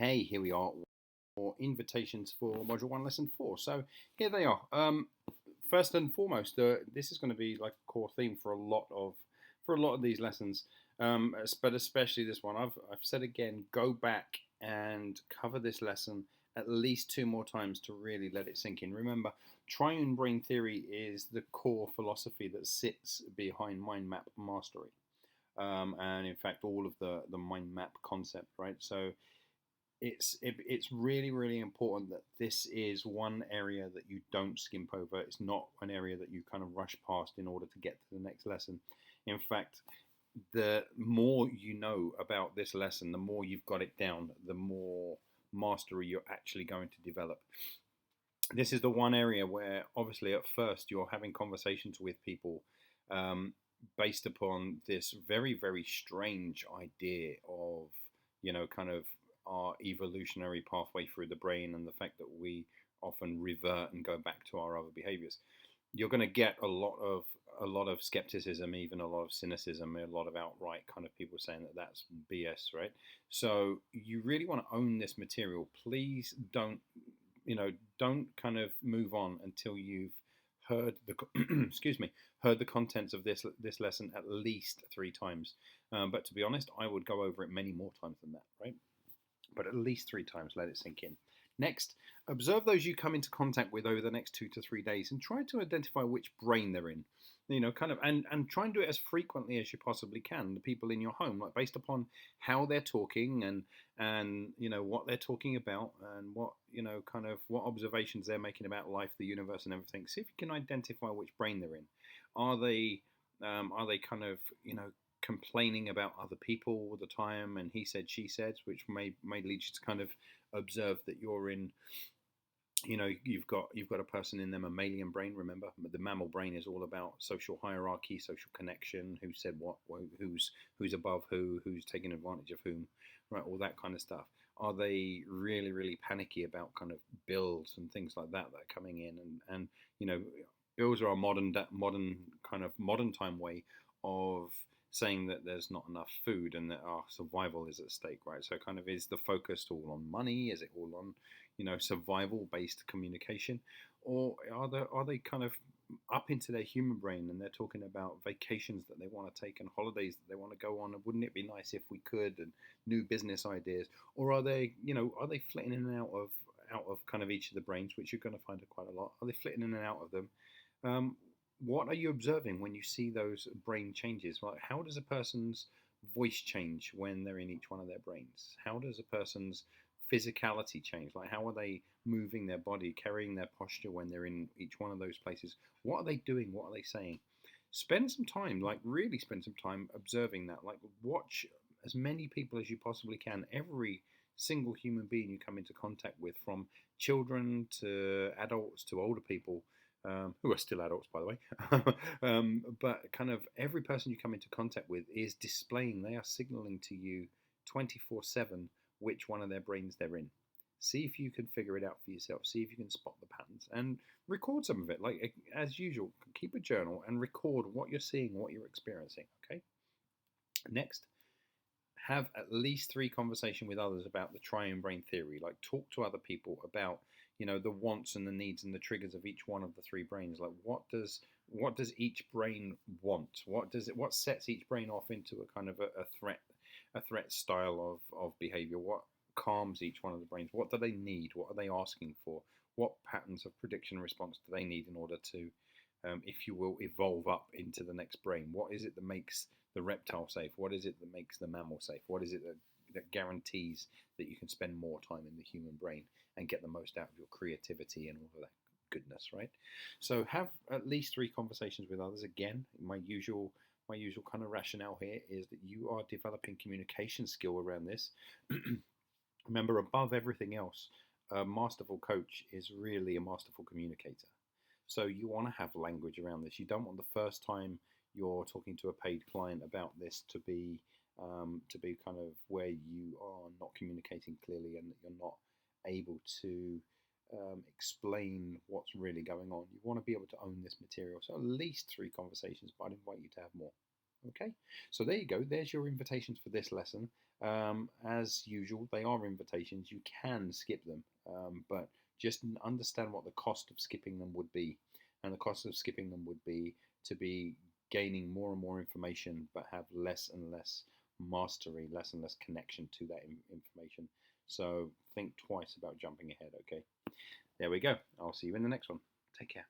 Hey, here we are for invitations for Module 1, Lesson 4. So here they are. First and foremost, this is going to be like a core theme for a lot of these lessons, but especially this one. I've said again, go back and cover this lesson at least two more times to really let it sink in. Remember, triune brain theory is the core philosophy that sits behind MindMAP mastery, and in fact, all of the MindMAP concept, right? So it's really important that this is one area that you don't skimp over. It's not an area that you kind of rush past in order to get to the next lesson. In fact, the more you know about this lesson, the more you've got it down, the more mastery you're actually going to develop. This is the one area where obviously at first you're having conversations with people, um, based upon this very strange idea of, kind of our evolutionary pathway through the brain and the fact that we often revert and go back to our other behaviors. You're going to get a lot of skepticism, even a lot of cynicism, a lot of outright kind of people saying that that's BS, right? So you really want to own this material. Please don't kind of move on until you've heard the excuse me, heard the contents of this lesson at least three times. But to be honest, I would go over it many more times than that, right? But at least three times, let it sink in. Next, observe those you come into contact with over the next 2 to 3 days and try to identify which brain they're in. And try and do it as frequently as you possibly can. The people in your home, like based upon how they're talking and what they're talking about and what observations they're making about life, the universe, and everything. See if you can identify which brain they're in. Are they kind of complaining about other people all the time and he said she said, which may lead you to kind of observe that you're in, you've got a person in them, a mammalian brain. Remember, the mammal brain is all about social hierarchy, social connection, who said what, who's above who's taking advantage of whom, right? All that kind of stuff. Are they really panicky about kind of bills and things like that are coming in, and bills are a modern time way of saying that there's not enough food and that our survival is at stake, right? So kind of, is the focus all on money? Is it all on, survival based communication? Or are they kind of up into their human brain and they're talking about vacations that they want to take and holidays that they want to go on, and wouldn't it be nice if we could, and new business ideas? Or are they flitting in and out of kind of each of the brains, which you're going to find quite a lot? Are they flitting in and out of them? What are you observing when you see those brain changes? Like, how does a person's voice change when they're in each one of their brains? How does a person's physicality change? Like, how are they moving their body, carrying their posture when they're in each one of those places? What are they doing? What are they saying? Spend some time, like really spend some time observing that. Like, watch as many people as you possibly can. Every single human being you come into contact with, from children to adults to older people, who are still adults, by the way. But kind of every person you come into contact with is displaying, they are signaling to you 24/7 which one of their brains they're in. See if you can figure it out for yourself. See if you can spot the patterns and record some of it. Like, as usual, keep a journal and record what you're seeing, what you're experiencing. Okay. Next, have at least three conversations with others about the triune brain theory. Like, talk to other people about the wants and the needs and the triggers of each one of the three brains. Like, what does each brain want? What sets each brain off into a kind of a threat style of behavior? What calms each one of the brains? What do they need? What are they asking for? What patterns of prediction response do they need in order to, if you will, evolve up into the next brain? What is it that makes the reptile safe? What is it that makes the mammal safe? What is it that guarantees that you can spend more time in the human brain and get the most out of your creativity and all of that goodness, right? So have at least three conversations with others. Again, my usual kind of rationale here is that you are developing communication skill around this. Remember, above everything else, a masterful coach is really a masterful communicator. So you want to have language around this. You don't want the first time you're talking to a paid client about this to be kind of where you are not communicating clearly and that you're not able to explain what's really going on. You want to be able to own this material. So at least three conversations, but I'd invite you to have more. Okay, so there you go. There's your invitations for this lesson. As usual, they are invitations. You can skip them, but just understand what the cost of skipping them would be. And the cost of skipping them would be to be gaining more and more information, but have less and less mastery, less and less connection to that information. So think twice about jumping ahead, okay? There we go. I'll see you in the next one. Take care.